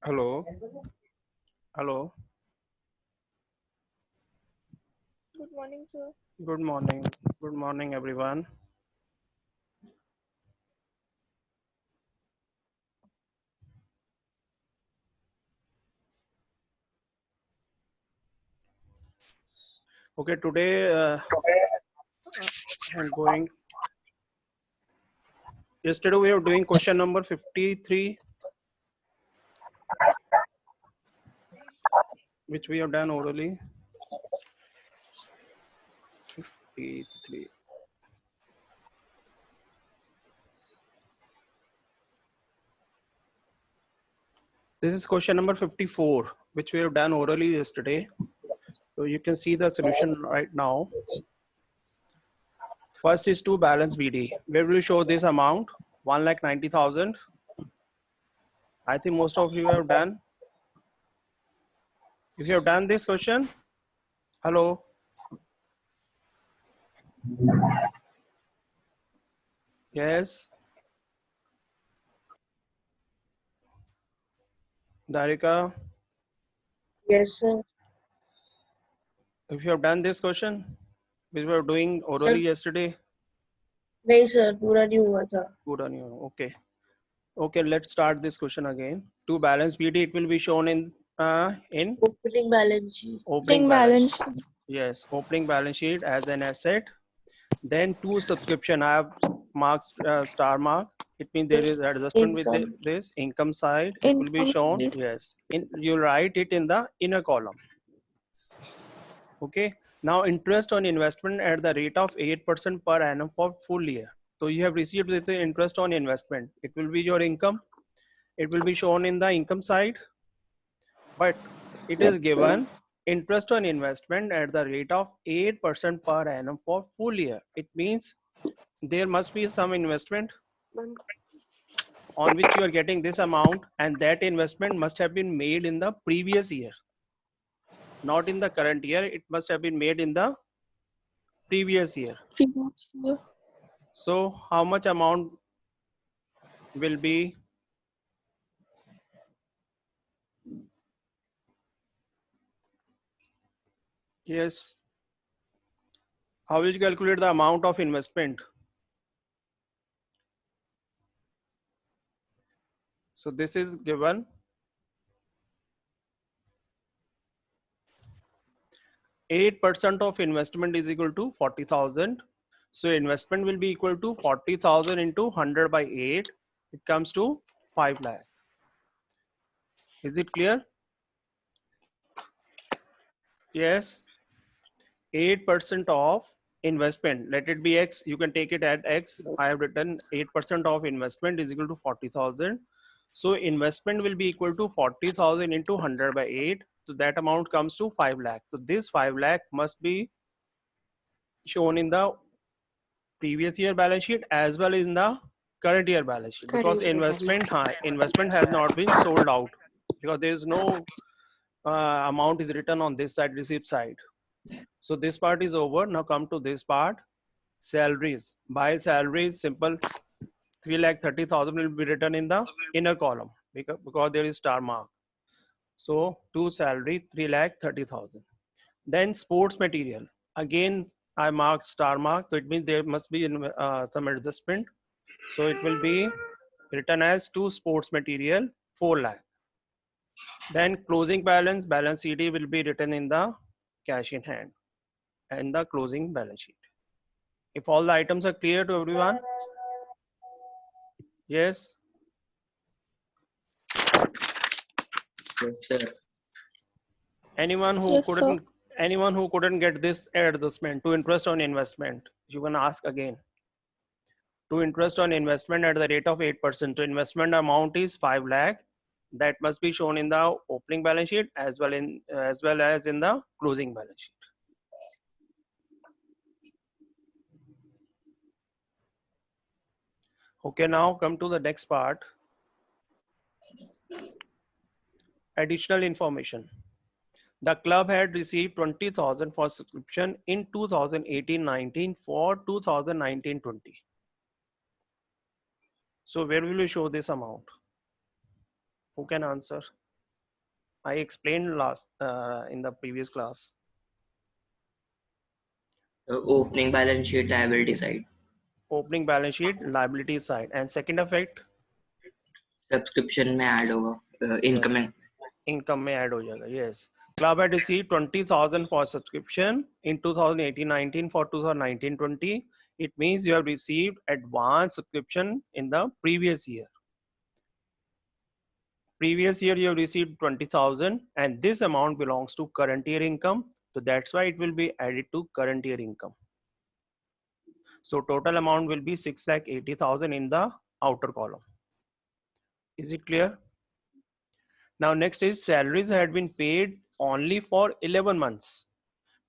Hello. Hello. Good morning, sir. Good morning. Good morning, everyone. Okay, today I'm going. Yesterday we were doing question number 53, which we have done orally. 53. This is question number 54, which we have done orally yesterday. So you can see the solution right now. First is to balance BD. Where will you show this amount? 1,90,000. I think most of you have done. If you have done this question, hello. Yes, Darika. Yes, sir. If you have done this question, which we were doing sir orally yesterday, नहीं sir पूरा नहीं हुआ था. good on you. Okay. Okay, let's start this question again. To balance BD, it will be shown in Opening balance sheet. opening Opening balance. balance. Yes, opening balance sheet as an asset. Then to subscription, I have marked star mark. It means there is adjustment with Income. this income side. It will be Income. shown. Yes, you'll write it in the inner column. Okay. Now interest on investment at the rate of 8% per annum for full year. So you have received this interest on investment. It will be your income. It will be shown in the income side, but it is Yes, sir. given interest on investment at the rate of 8% per annum for full year. It means there must be some investment on which you are getting this amount, and that investment must have been made in the previous year, not in the current year. It must have been made in the previous year. Previous year. So how much amount will be? Yes. How will you calculate the amount of investment? So this is given 8% of investment is equal to 40,000. So investment will be equal to 40,000 into 100 by 8. It comes to 5 lakh. Is it clear? Yes. 8% of investment, let it be X. You can take it at X. I have written 8% of investment is equal to 40,000. So investment will be equal to 40,000 into 100 by 8. So that amount comes to 5 lakh. So this 5 lakh must be shown in the previous year balance sheet as well as in the current year balance sheet, because investment has not been sold out, because there is no amount is written on this side, receipt side. So this part is over. Now come to this part, salaries. By salaries, simple, 3,30,000 will be written in the inner column because there is star mark. So to salary 3,30,000. Then sports material. Again, I marked star mark. So it means there must be some adjustment. So it will be written as to sports material 4 lakh. Then closing balance, balance CD will be written in the cash in hand and the closing balance sheet. If all the items are clear to everyone? Yes. Yes, sir. Anyone who Yes, sir. couldn't get this adjustment to interest on investment, you can ask again. To interest on investment at the rate of 8%. So investment amount is 5 lakh. That must be shown in the opening balance sheet as well as in the closing balance sheet. Okay, now come to the next part. Additional information. The club had received 20,000 for subscription in 2018-19 for 2019-20. So where will you show this amount? Who can answer? I explained last in the previous class. The opening balance sheet liability side. Opening balance sheet, liability side, and second effect, Subscription में add होगा. yes, Income में. income में add हो जाएगा. Yes, club had received 20,000 for subscription in 2018-19 for 2019-20. It means you have received advance subscription in the previous year. Previous year you have received 20,000 and this amount belongs to current year income. So that's why it will be added to current year income. So total amount will be 6,80,000 in the outer column. Is it clear? Now next is salaries had been paid only for 11 months.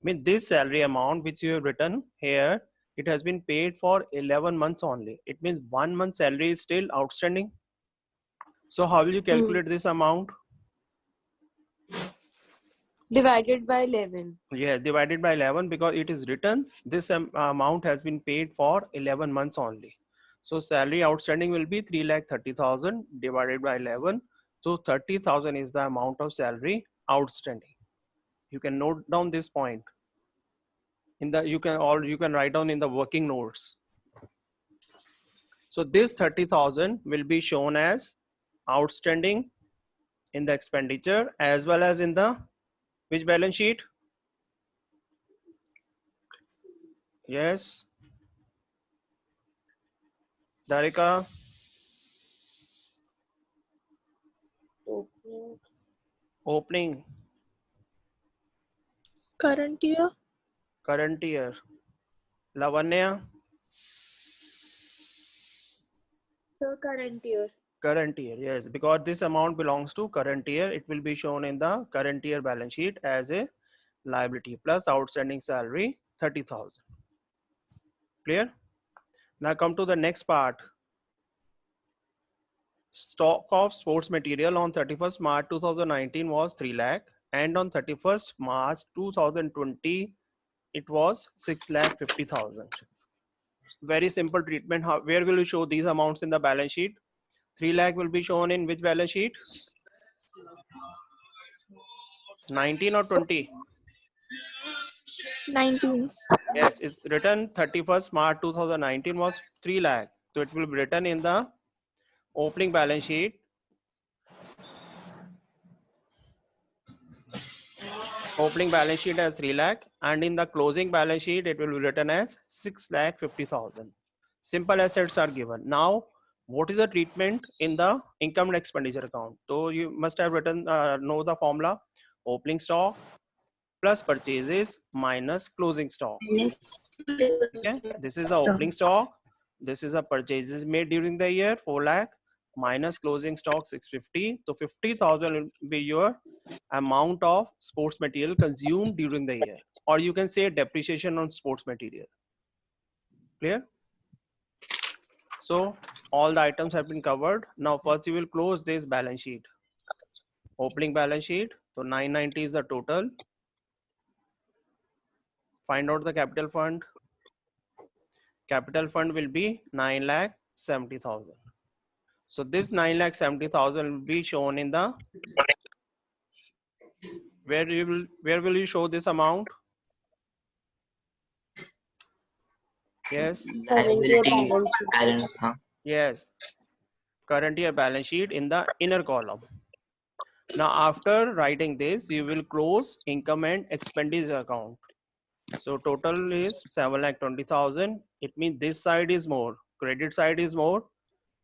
Mean this salary amount which you have written here, it has been paid for 11 months only. It means 1 month salary is still outstanding. So how will you calculate this amount? Divided by 11. Yeah, divided by 11 because it is written this amount has been paid for 11 months only. So salary outstanding will be 3,30,000 divided by 11. So 30,000 is the amount of salary outstanding. You can note down this point. In the you can write down in the working notes. So this 30,000 will be shown as outstanding in the expenditure as well as in the which balance sheet? Yes. Darika. Opening. Current year. Current year. Lavanya. So current year. Current year. Yes, because this amount belongs to current year. It will be shown in the current year balance sheet as a liability plus outstanding salary 30,000. Clear? Now come to the next part. Stock of sports material on 31st March 2019 was 3 lakh and on 31st March 2020 it was 6,50,000. Very simple treatment. Where will you show these amounts in the balance sheet? 3 lakh will be shown in which balance sheet? 19 or 20? 19. Yes, it's written 31st March 2019 was 3 lakh. So it will be written in the opening balance sheet. Opening balance sheet as 3 lakh and in the closing balance sheet it will be written as 6,50,000. Simple assets are given. Now what is the treatment in the income and expenditure account? So you must have written know the formula. Opening stock plus purchases minus closing stock. Okay, this is the opening stock. This is a purchases made during the year 4 lakh minus closing stock 650. So 50,000 will be your amount of sports material consumed during the year, or you can say depreciation on sports material. Clear? So all the items have been covered. Now first you will close this balance sheet. Opening balance sheet. So 990 is the total. Find out the capital fund. Capital fund will be 9,70,000. So this 9,70,000 will be shown in the where will you show this amount? Yes. Liability balance. Yes. Current year balance sheet in the inner column. Now after writing this, you will close income and expenditure account. So total is 7,20,000. It means this side is more, credit side is more.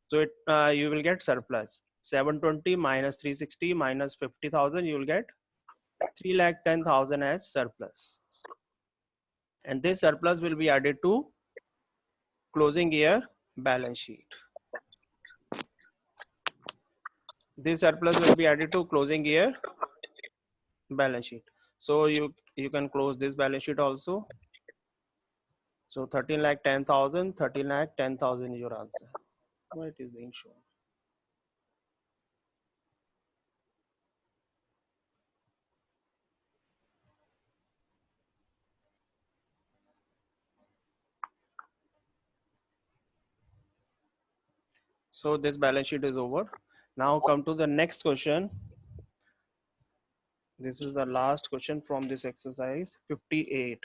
So it you will get surplus. 720 minus 360 minus 50,000, you will get 3,10,000 as surplus. And this surplus will be added to closing year balance sheet. This surplus will be added to closing year balance sheet. So you can close this balance sheet also. So 13,10,000, 13,10,000 is your answer. Why it is being shown? So this balance sheet is over. Now come to the next question. This is the last question from this exercise 58.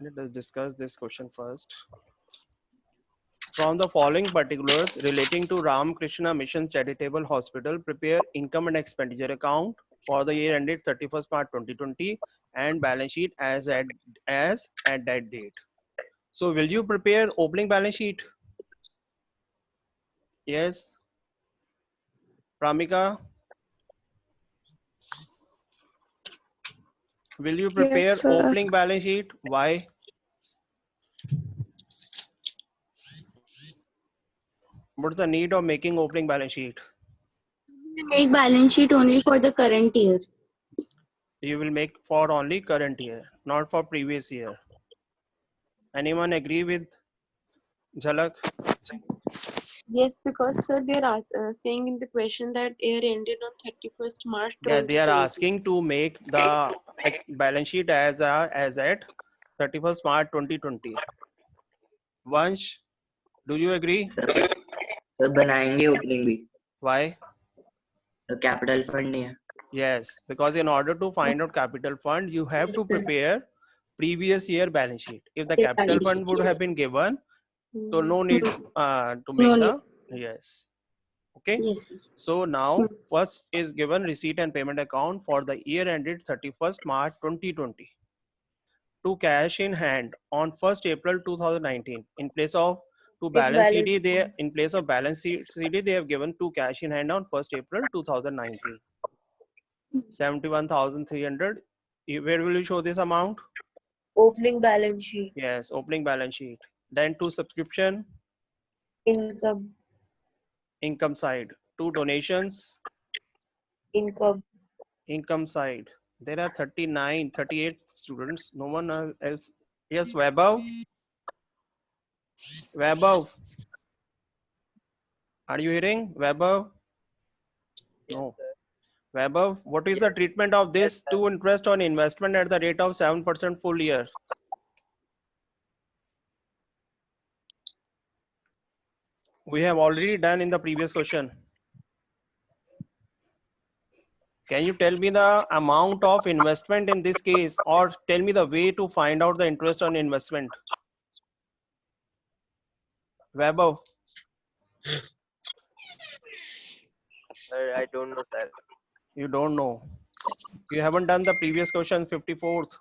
Let us discuss this question first. From the following particulars relating to Ramakrishna Mission Charitable Hospital, prepare income and expenditure account for the year ended 31st March 2020 and balance sheet as at that date. So will you prepare opening balance sheet? Yes. Pramika, will you prepare Yes, sir. opening balance sheet? Why? What's the need of making opening balance sheet? Make balance sheet only for the current year. You will make for only current year, not for previous year. Anyone agree with Jhalak? Yes, because sir, they are saying in the question that year ended on 31st March Yeah, they are 2020. asking to make the balance sheet as at 31st March 2020. Vansh, do you agree? Sir बनाएंगे opening भी Why? Capital fund नहीं है Yes, because in order to find out capital fund, you have to prepare previous year balance sheet. If the capital Balance fund sheet, would yes. have been given, so no need to make No the, yes. Okay. Yes. So now first is given receipt and payment account for the year ended 31st March 2020 to cash in hand on 1st April 2019 in place of to balance balance CD they in place of balance CD they have given to cash in hand on 1st April 2019 71,300. Where will you show this amount? opening balance sheet, Yes, opening balance sheet. Then to subscription, income, income side. To donations, income, income side. There are 38 students. No one else. Yes, Vaibhav. Vaibhav. Are you hearing? Vaibhav? No. Vaibhav, what is the treatment of this to interest on investment at the rate of 7% full year? We have already done in the previous question. Can you tell me the amount of investment in this case, or tell me the way to find out the interest on investment? Vaibhav, I don't know, sir. you don't know. You haven't done the previous question, 54th.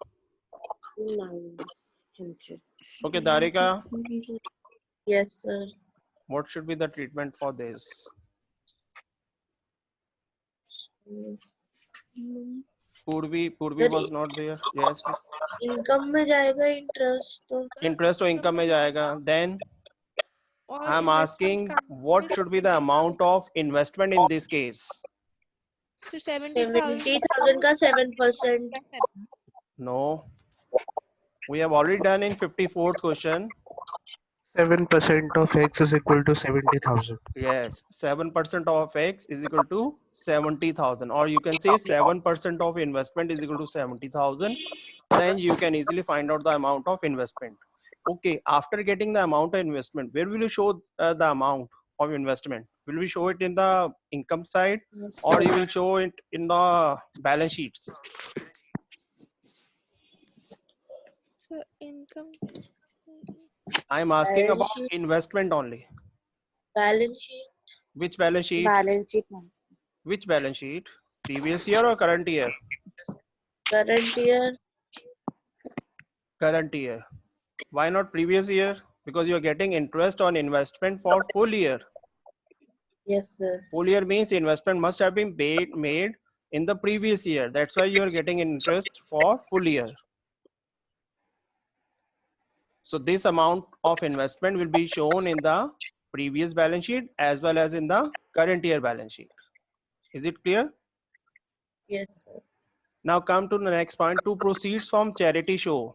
Okay, Darika, yes, sir. what should be the treatment for this? Purvi was not there. Yes. Income में जाएगा interest तो Interest or income में जाएगा. Then I'm asking what should be the amount of investment in this case? So 70,000. 70,000 का 7%. No. We have already done in 54th question. 7% of X is equal to 70,000. Yes, 7% of X is equal to 70,000, or you can say 7% of investment is equal to 70,000. Then you can easily find out the amount of investment. Okay, after getting the amount of investment, where will you show the amount of investment? Will we show it in the income side, or you will show it in the balance sheets? So income. I'm asking Balance about sheet. investment only. Balance sheet, Which balance sheet? Balance sheet. Which balance sheet? Previous year or current year? current year, Current year. Why not previous year? Because you are getting interest on investment for full year. yes, sir. Full year means investment must have been made in the previous year. That's why you are getting interest for full year. So this amount of investment will be shown in the previous balance sheet as well as in the current year balance sheet. Is it clear? Yes, sir. Now come to the next point. To proceeds from charity show.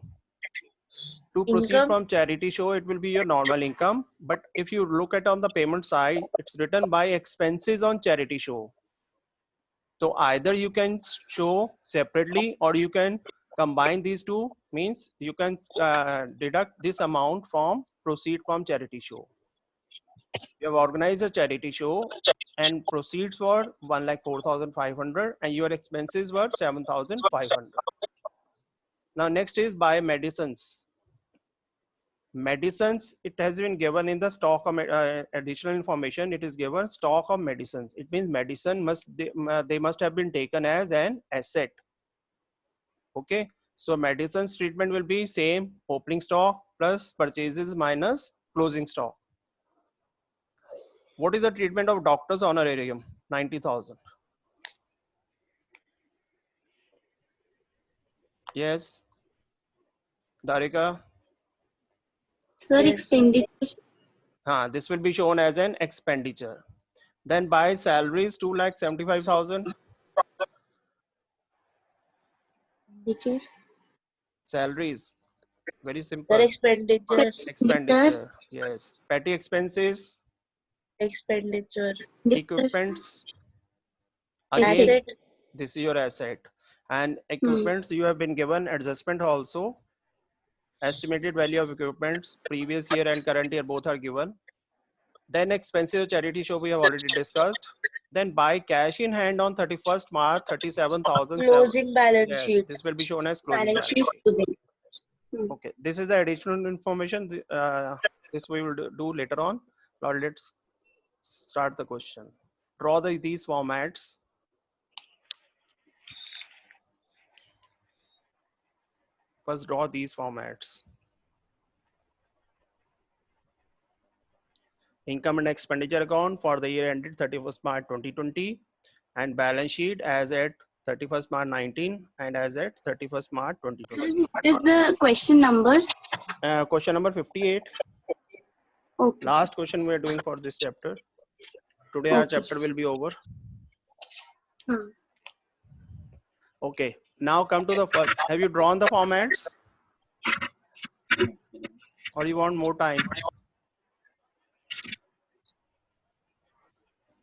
To proceed Income, from charity show, it will be your normal income. But if you look at on the payment side, it's written by expenses on charity show. So either you can show separately or you can combine these two, means you can deduct this amount from proceed from charity show. You have organized a charity show and proceeds were 1,04,500 and your expenses were 7,500. Now next is buy medicines. Medicines, it has been given in the stock of additional information. It is given stock of medicines. It means medicine they must have been taken as an asset. Okay, so medicines treatment will be same, opening stock plus purchases minus closing stock. What is the treatment of doctor's honorarium? 90,000. Yes, Darika. Sir, Yes. expenditures. This will be shown as an expenditure. Then buy salaries 2,75,000. Expenditure. Salaries, very Sir, simple. expenditure. Expenditure, yes. Petty expenses, Expenditure. equipments. Again, Asset. this is your asset. And equipments, you have been given adjustment also. Estimated value of equipments, previous year and current year both are given. Then expenses of charity show we have already discussed. Then buy cash in hand on 31st March 37,000. Closing balance Yes, sheet. this will be shown as closing balance Balance sheet sheet. closing. Okay, this is the additional information. This we will do later on. Now let's start the question. Draw these formats. First, draw these formats. Income and expenditure account for the year ended 31st March 2020 and balance sheet as at 31st March 19 and as at 31st March Sir, 2020. what is the question number? Question number 58. Okay. Last question we are doing for this chapter. Today our Okay, chapter will be over. Hmm. Okay, now come to the first. Have you drawn the formats Yes, sir. or you want more time?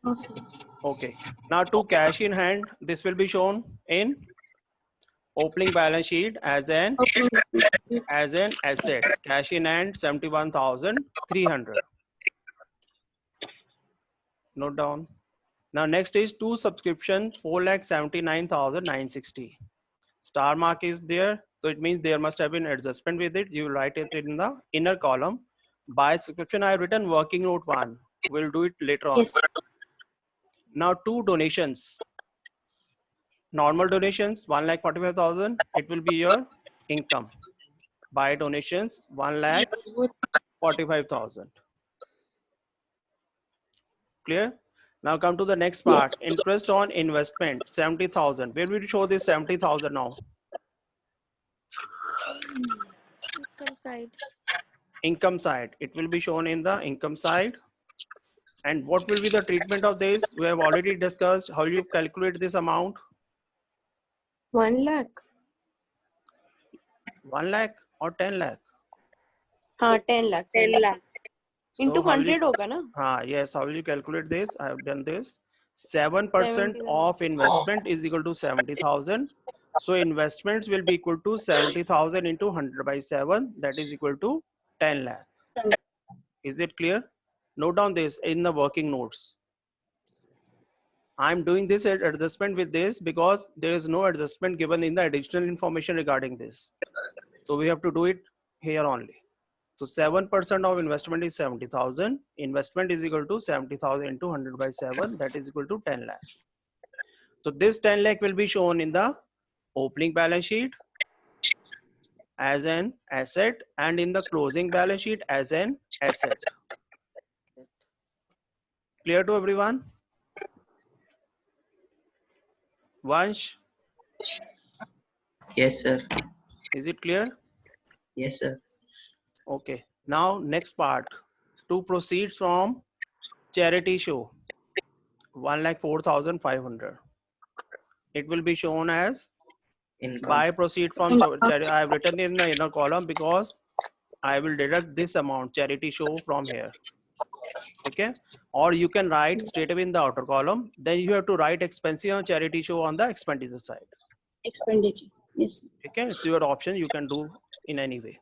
Oh, sir. Okay, now to cash in hand, this will be shown in opening balance sheet as an asset. Cash in hand 71,300. Note down. Now next is to subscription 4,79,960. Star mark is there, so it means there must have been adjustment with it. You will write it in the inner column. By subscription I have written working note 1. We'll do it later on. Yes. Now two donations. Normal donations 1,45,000. It will be your income. By donations 1,45,000. Clear? Now come to the next part. Interest on investment 70,000. Where will we show this 70,000 now? Income side. Income side. It will be shown in the income side. And what will be the treatment of this? We have already discussed how you calculate this amount. 1 lakh. 1 lakh or 10 lakh? हाँ 10 lakhs. 10 lakhs. Into So how will 100 you- होगा ना? Yes, how will you calculate this? I have done this. 7% of investment is equal to 70,000. So investments will be equal to 70,000 into 100 by 7. That is equal to 10 lakh. Is it clear? Note down this in the working notes. I'm doing this adjustment with this because there is no adjustment given in the additional information regarding this. So we have to do it here only. So 7% of investment is 70,000. Investment is equal to 70,000 into 100 by 7. That is equal to 10 lakh. So this 10 lakh will be shown in the opening balance sheet as an asset and in the closing balance sheet as an asset. Clear to everyone? Vansh, Yes, sir. is it clear? Yes, sir. Okay. Now next part. To proceed from charity show 1,04,500. It will be shown as Income. buy proceed from charity. I have written in the inner column because I will deduct this amount charity show from here. Okay, or you can write straight away in the outer column. Then you have to write expenses on charity show on the expenditure side. Expenditure. Yes. Okay, it's your option. You can do in any way.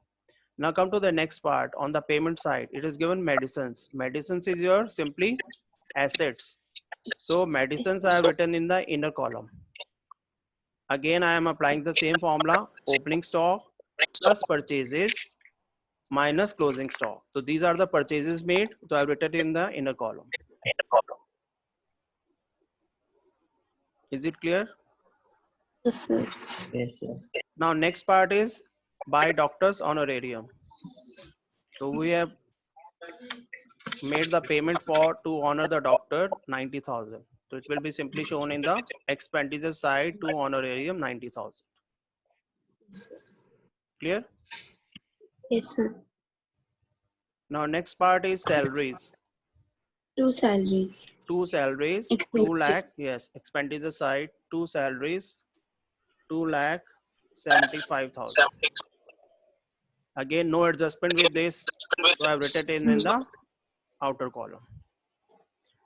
Now come to the next part. On the payment side, it is given medicines. Medicines is your simply assets. So medicines I have written in the inner column. Again, I am applying the same formula, opening stock plus purchases minus closing stock. So these are the purchases made. So I have written in the inner column. Is it clear? Yes, sir. Yes, sir. Now next part is by doctor's honorarium. So we have made the payment for to honor the doctor 90,000. So it will be simply shown in the expenditure side to honorarium 90,000. Yes, sir. Clear? Yes, sir. Now next part is salaries. Two salaries. Two salaries, 2 Expenditure. lakh, yes, expenditure side, two salaries, 2,75,000. Again, no adjustment with this. So I've written it in the outer column.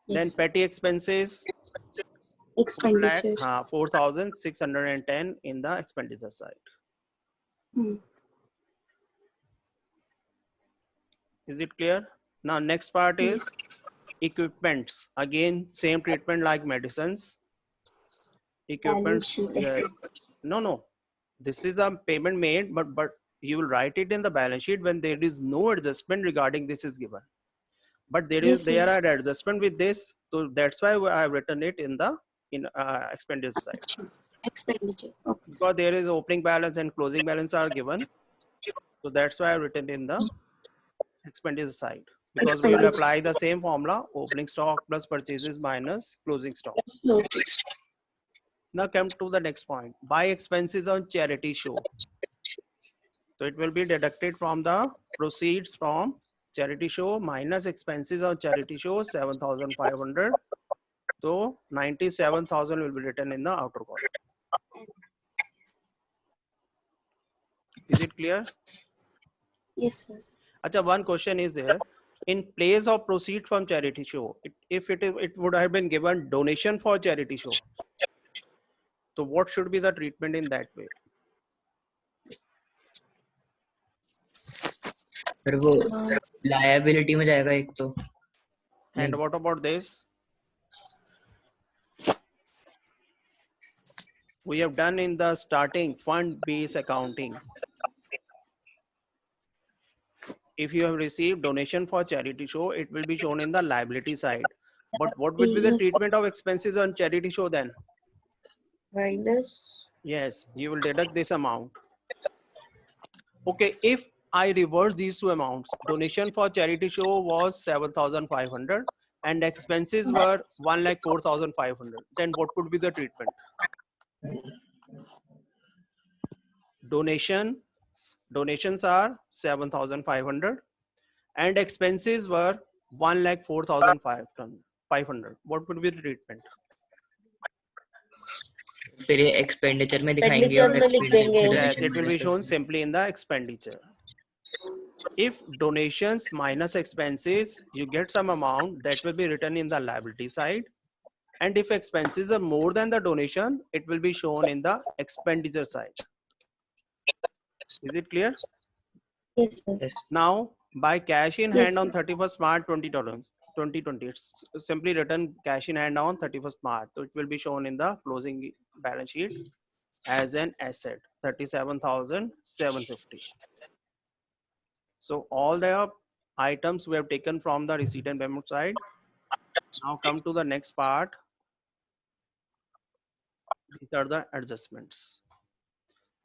Then Yes. petty expenses, Expenditure. 4,610 in the expenditure side. Hmm. Is it clear? Now next part is equipments. Again, same treatment like medicines. Balance Equipment, sheet. yes. Assets. No. This is a payment made, but you will write it in the balance sheet when there is no adjustment regarding this is given. But there Yes, there sir. are adjustment with this, so that's why I have written it in the expenditure side. Expenditure. Okay. Because there is opening balance and closing balance are given, so that's why I have written in the expenditure side. Because we will Expenditure. apply the same formula, opening stock plus purchases minus closing stock. Slow. Now come to the next point. Buy expenses on charity show. So it will be deducted from the proceeds from charity show minus expenses on charity show 7,500. So 97,000 will be written in the outer column. Is it clear? Yes, sir. Acha, one question is there. In place of proceed from charity show, it would have been given donation for charity show. So what should be the treatment in that way? Sir वो liability में जाएगा एक तो. And नहीं. what about this? We have done in the starting fund-based accounting. If you have received donation for charity show, it will be shown in the liability side. But what would be the Yes. treatment of expenses on charity show then? Minus. Yes, you will deduct this amount. Okay, if I reverse these two amounts, donation for charity show was 7,500 and expenses were 1,04,500. Then what would be the treatment? Donations are 7,500 and expenses were 1,04,500. What would be the treatment? फिर ये expenditure में दिखाएंगे Expenditure और में लिख expenditure देंगे. से Yes, donation it will minus be shown करते हैं. simply in the expenditure. If donations minus expenses, you get some amount that will be written in the liability side. And if expenses are more than the donation, it will be shown in the expenditure side. Is it clear? Yes, sir. Yes. Now, by cash in Yes, hand on sir. 31st March 2020, it's simply written cash in hand on 31st March. So it will be shown in the closing balance sheet as an asset, 37,750. So all the items we have taken from the receipt and payment side. Now come to the next part. These are the adjustments.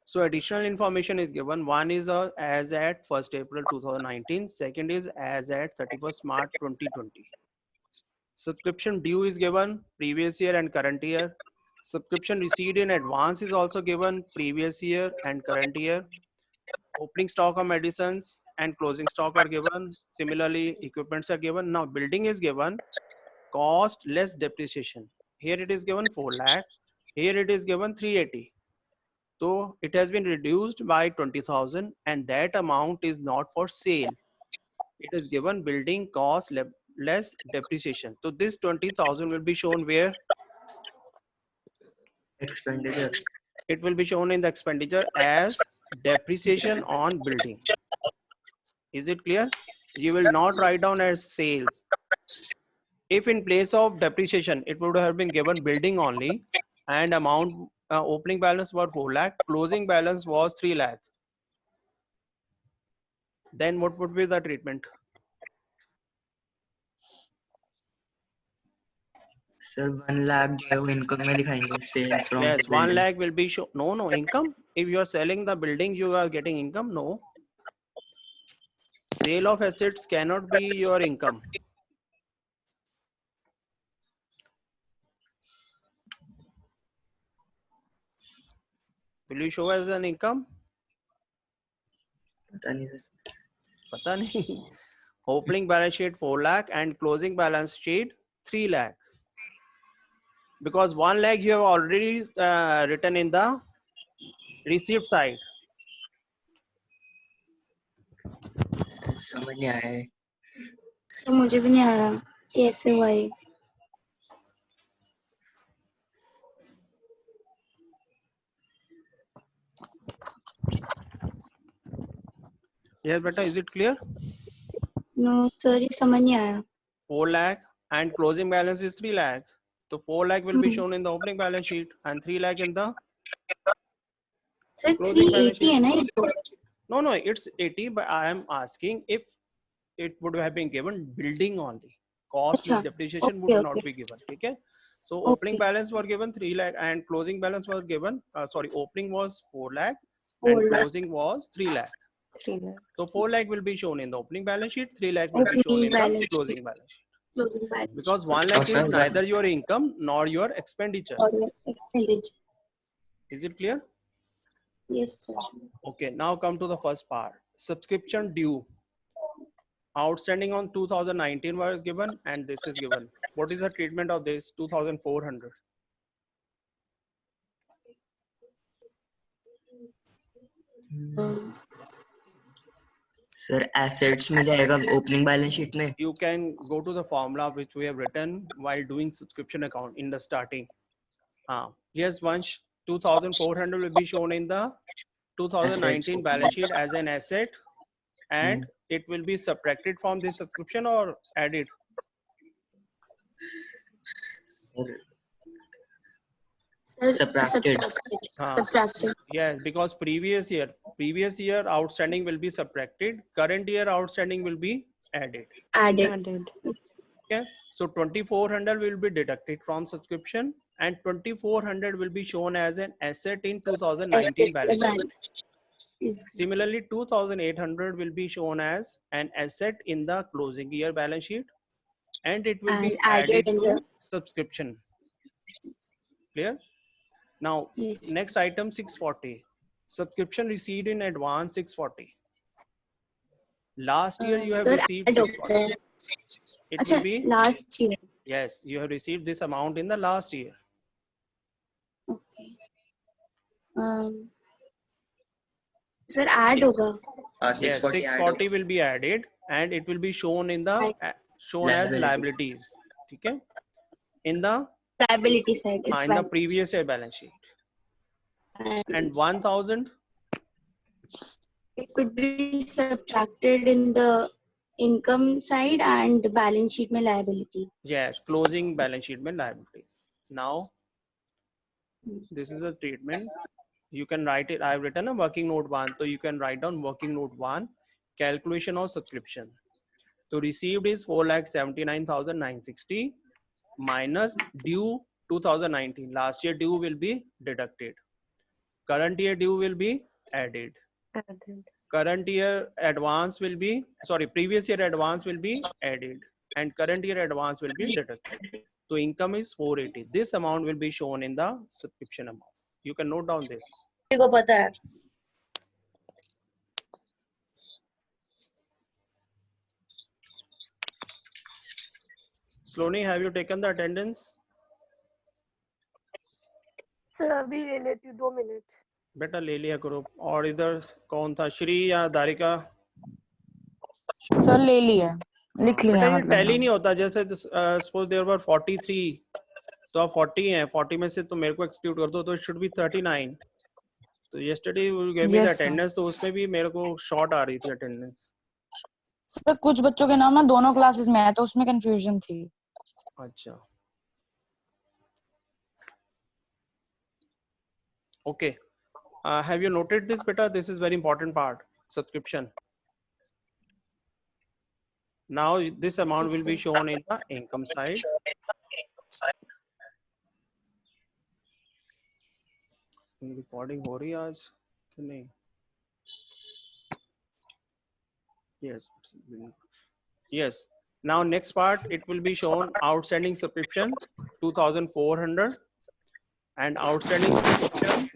So additional information is given. One is as at 1st April 2019. Second is as at 31st March 2020. Subscription due is given previous year and current year. Subscription received in advance is also given previous year and current year. Opening stock of medicines and closing stock are given. Similarly, equipments are given. Now building is given cost less depreciation. Here it is given 4 lakh. Here it is given 380. So it has been reduced by 20,000 and that amount is not for sale. It is given building cost less depreciation. So this 20,000 will be shown where? Expenditure. It will be shown in the expenditure as depreciation on building. Is it clear? You will not write down as sales. If in place of depreciation, it would have been given building only, and amount opening balance was 4 lakh, closing balance was 3 lakh. Then what would be the treatment? Sir 1 lakh जो है वो income में दिखाएंगे cell from Yes, 1 lakh will be shown. No, income. If you are selling the building, you are getting income. No. Sale of assets cannot be your income. Will you show as an income? पता नहीं sir. पता नहीं. Opening balance sheet 4 lakh and closing balance sheet 3 lakh. Because 1 lakh you have already written in the receipt side. समझ नहीं आया है. तो मुझे भी नहीं आया कैसे हुआ ये. Yes, beta, is it clear? No sir ये समझ नहीं आया. 4 lakh and closing balance is 3 lakh. So 4 lakh will be shown in the opening balance sheet and 3 lakh in the sir closing balance 380 है sheet. ना ये तो. No, it's 80, but I am asking if it would have been given building only. Cost Achha, with depreciation okay, would not okay. be given. Okay. So opening Okay. balance were given 3 lakh and closing balance was given. Opening was 4 lakh 4 and lakh. closing was 3 lakh. 3 lakh. So 4 lakh will be shown in the opening balance sheet. 3 lakh will be shown Opening in the balance closing sheet. balance sheet. Closing balance Because 1 lakh Also, is neither your income nor your expenditure. or your expenditure. Is it clear? Yes sir. Okay, now come to the first part. Subscription due. Outstanding on 2019 was given and this is given. What is the treatment of this? 2400. Sir assets में जाएगा opening balance sheet में. You can go to the formula which we have written while doing subscription account in the starting. Yes, once 2400 will be shown in the 2019 Assets. balance sheet as an asset, and it will be subtracted from this subscription or added. Sir, Subtracted. Subtracted. Yes, because previous year outstanding will be subtracted, current year outstanding will be added. Added. Added. Okay, so 2400 will be deducted from subscription and 2400 will be shown as an asset in 2019 balance sheet. Yes. Similarly, 2800 will be shown as an asset in the closing year balance sheet and it will And be added added in to the- subscription. Clear? Now, Yes. next item 640. Subscription received in advance 640. Last year you have Sir, received add 640. It Achha, will be, last year. yes, you have received this amount in the last year. Okay. Sir, add होगा. Yes, 640 640 will be added and it will be shown in the shown as Liability. liabilities. Okay? In the Liability side. is in the bad. previous year balance sheet. And 1000, it could be subtracted in the income side and balance sheet में liability. yes, closing balance sheet में liabilities. Now, this is a treatment. You can write it. I've written a working note 1, so you can write down working note 1, calculation of subscription. So received is 4,79,960 minus due 2019. Last year due will be deducted. Current year due will be added. Added. Current year advance will be, previous year advance will be added and current year advance will be deducted. So income is 480. This amount will be shown in the subscription amount. You can note down this. को पता है. Slowly, have you taken the attendance? Sir अभी ले लेती हूँ 2 minute. बेटा ले लिया करो. और इधर कौन था, श्री या दारिका? सर ले लिया, लिख लिया. बेटा ये मतलब टैली नहीं होता. जैसे सपोज देयर वर 43, तो आप 40 हैं, 40 में से तो मेरे को एक्सक्लूड कर दो, तो इट शुड बी 39. तो yesterday you gave me the Yes, sir. attendance, तो उसमें भी मेरे को शॉर्ट आ रही थी अटेंडेंस. सर कुछ बच्चों के नाम ना दोनों क्लासेस में है तो उसमें कंफ्यूजन थी. अच्छा. Okay. Have you noted this, beta? This is very important part. Subscription. Now this amount will be shown in the income side. Recording हो रही है आज कि नहीं? Yes. Yes. Now next part, it will be shown outstanding subscription 2,400 and outstanding subscription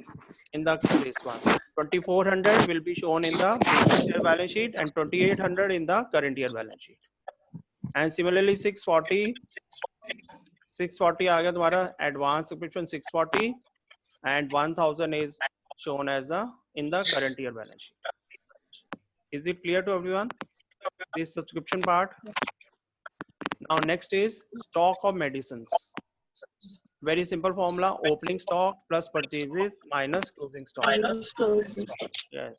in the this one. 2,400 will be shown in the previous year balance sheet and 2,800 in the current year balance sheet. And similarly 640 आ गया तुम्हारा advance subscription 640 and 1,000 is shown as the in the current year balance sheet. Is it clear to everyone? This subscription part. Now next is stock of medicines. Very simple formula: opening stock plus purchases minus closing stock. Minus closing. Yes.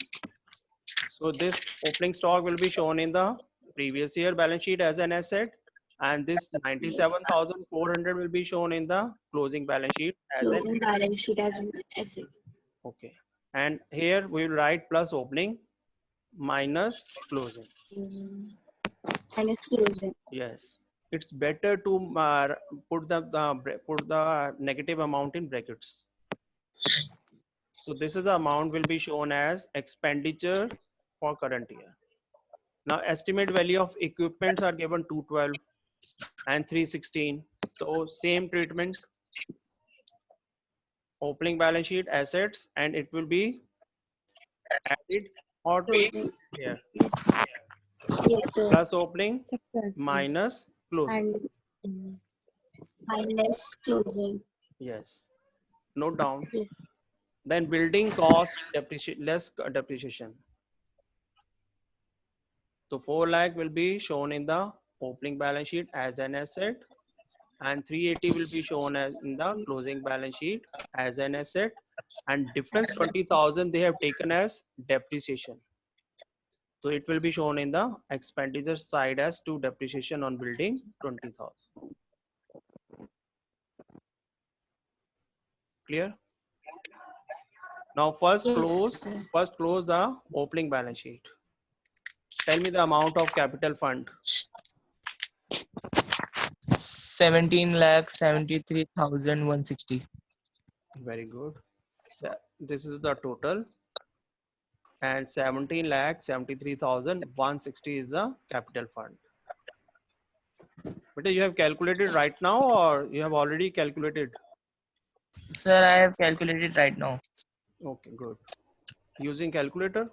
So this opening stock will be shown in the previous year balance sheet as an asset, and this 97,400 will be shown in the closing balance sheet as an Closing balance sheet as an asset. okay. And here we will write plus opening minus closing. Minus closing. Yes. It's better to put the negative amount in brackets. So this is the amount will be shown as expenditure for current year. Now estimate value of equipments are given 212 and 316. So same treatment. Opening balance sheet assets, and it will be added or take Closing. here. Yes. Yes, sir. Plus opening minus closing. And minus closing. Yes. Note down. Yes. Then building cost less depreciation. So 4 lakh will be shown in the opening balance sheet as an asset, and 380 will be shown as in the closing balance sheet as an asset, and difference 20,000 they have taken as depreciation. So it will be shown in the expenditure side as to depreciation on building 20,000. Clear? Now first Yes, close the opening balance sheet. Tell me the amount of capital fund. 17,73,160. Very good. So this is the total, and 17,73,160 is the capital fund. But you have calculated right now, or you have already calculated? Sir, I have calculated right now. Okay, good. Using calculator?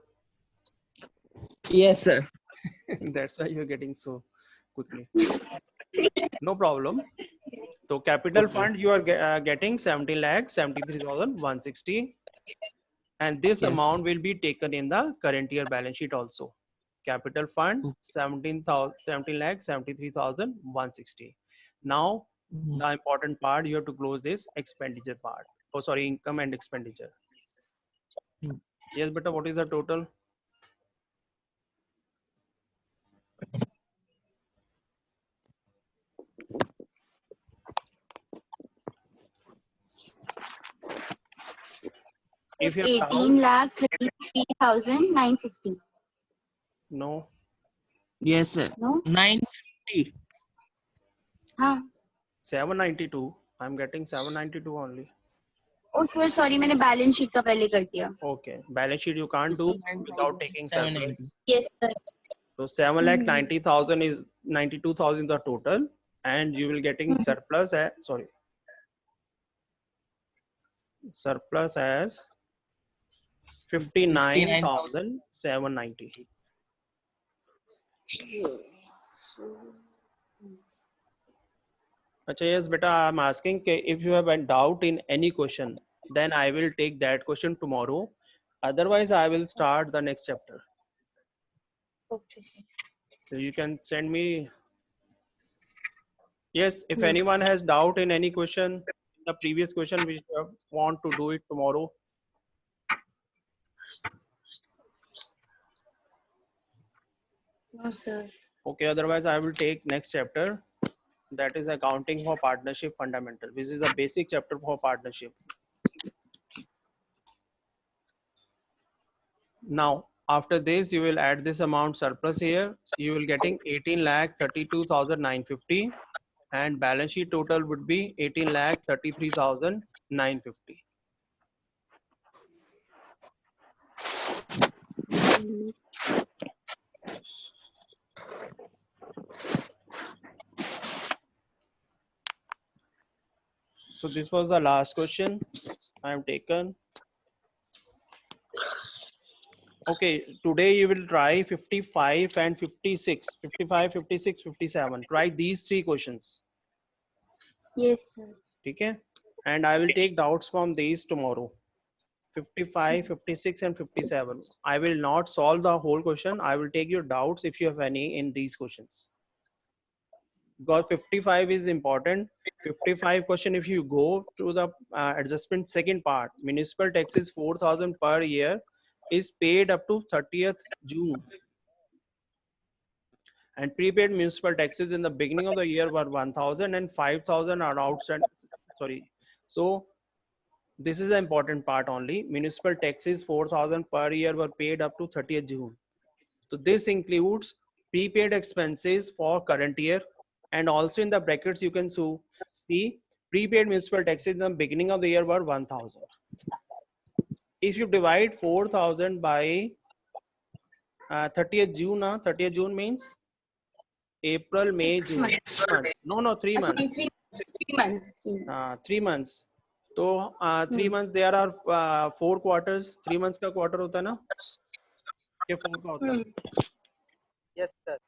Yes, sir. That's why you're getting so quickly. No problem. So capital fund you are getting 17,73,160, and this Yes. amount will be taken in the current year balance sheet also. Capital fund 17,73,160. Now the important part, you have to close this expenditure part. Oh, sorry, income and expenditure. Yes, beta, what is the total? If you have 18,33,950. no, Yes, sir. No? 950. हाँ. 792. I'm getting 792 only. Oh, sir, sorry, मैंने balance sheet का पहले कर दिया. Okay, balance sheet you can't do without taking surplus. Yes, sir. So 7,90,000 is 92,000 the total, and you will getting surplus as surplus as 59,790. Acha, yes, beta, I'm asking if you have a doubt in any question, then I will take that question tomorrow. Otherwise, I will start the next chapter. Okay. So you can send me. Yes, if anyone has doubt in any question, the previous question, which you want to do it tomorrow. No, sir. Okay, otherwise I will take next chapter, that is accounting for partnership fundamental. This is the basic chapter for partnership. Now after this you will add this amount surplus here. You will getting 18,32,950 and balance sheet total would be 18,33,950. So this was the last question I have taken. Okay, today you will try 55 and 56. 55, 56, 57. Try these three questions. Yes, sir. Okay? And I will take doubts from these tomorrow. 55, 56 and 57. I will not solve the whole question. I will take your doubts if you have any in these questions. Because 55 is important. 55 question, if you go to the adjustment second part, municipal taxes 4,000 per year is paid up to 30th June. And prepaid municipal taxes in the beginning of the year were 1,000 and 5,000 are outstanding. Sorry. So this is the important part only. Municipal taxes 4,000 per year were paid up to 30th June. So this includes prepaid expenses for current year, and also in the brackets you can see prepaid municipal taxes in the beginning of the year were 1,000. If you divide 4,000 by 30th June, 30th June means April, May, 6 June. months. 3 months. No, 3 Sorry, months. 3 months. 3 months. 3 months. 3 months. तो 3 months there are 4 quarters. 3 months का quarter होता है ना? ये 4 का होता है. Yes, sir.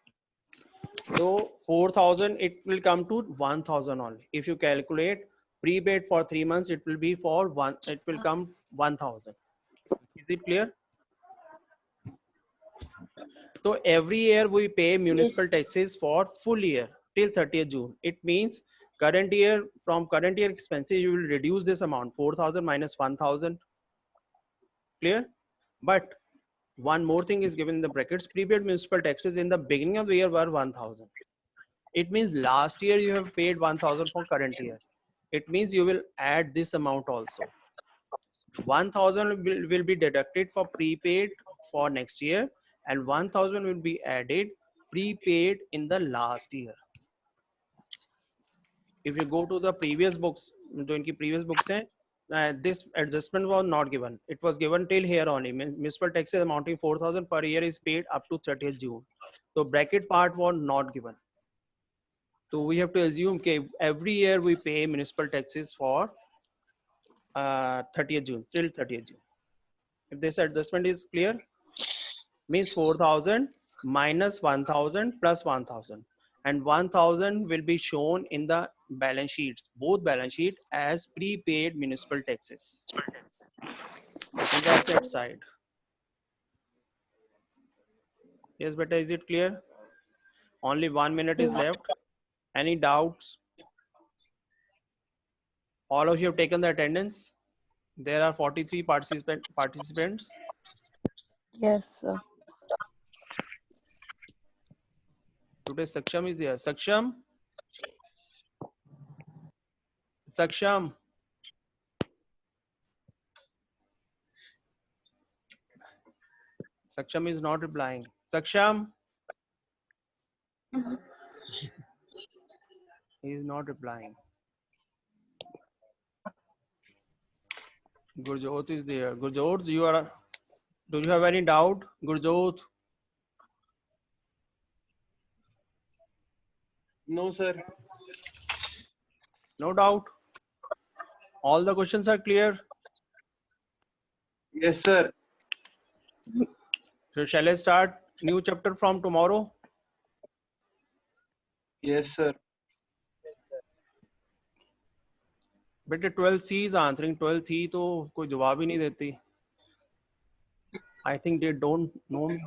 So 4,000 it will come to 1,000 only. If you calculate prepaid for 3 months, it will be for one. It will come 1,000. Is it clear? So every year we pay municipal Yes. taxes for full year till 30th June. It means current year, from current year expenses you will reduce this amount 4,000 minus 1,000. Clear? But one more thing is given in the brackets. Prepaid municipal taxes in the beginning of the year were 1,000. It means last year you have paid 1,000 for current year. It means you will add this amount also. 1,000 will be deducted for prepaid for next year, and 1,000 will be added prepaid in the last year. If you go to the previous books, जो इनकी previous books हैं, this adjustment was not given. It was given till here only. Municipal taxes amounting 4,000 per year is paid up to 30th June. So bracket part was not given. So we have to assume that every year we pay municipal taxes for 30th June, till 30th June. If this adjustment is clear, means 4,000 minus 1,000 plus 1,000. And 1,000 will be shown in the balance sheets, both balance sheet, as prepaid municipal taxes in the asset side. Yes, beta, is it clear? Only 1 minute is left. Any doubts? All of you have taken the attendance. There are 43 participants. Yes, sir. Today Saksham is there. Saksham? Saksham? Saksham is not replying. Saksham? He is not replying. Gurjot is there. Gurjot, do you have any doubt? Gurjot? No, sir. No doubt. All the questions are clear. Yes, sir. So shall I start new chapter from tomorrow? Yes, sir. बेटे 12C is answering. 12C तो कोई जवाब ही नहीं देती. I think they don't know me.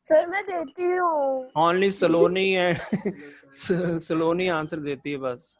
Sir मैं देती हूँ. Only Saloni and Saloni answer देती है बस.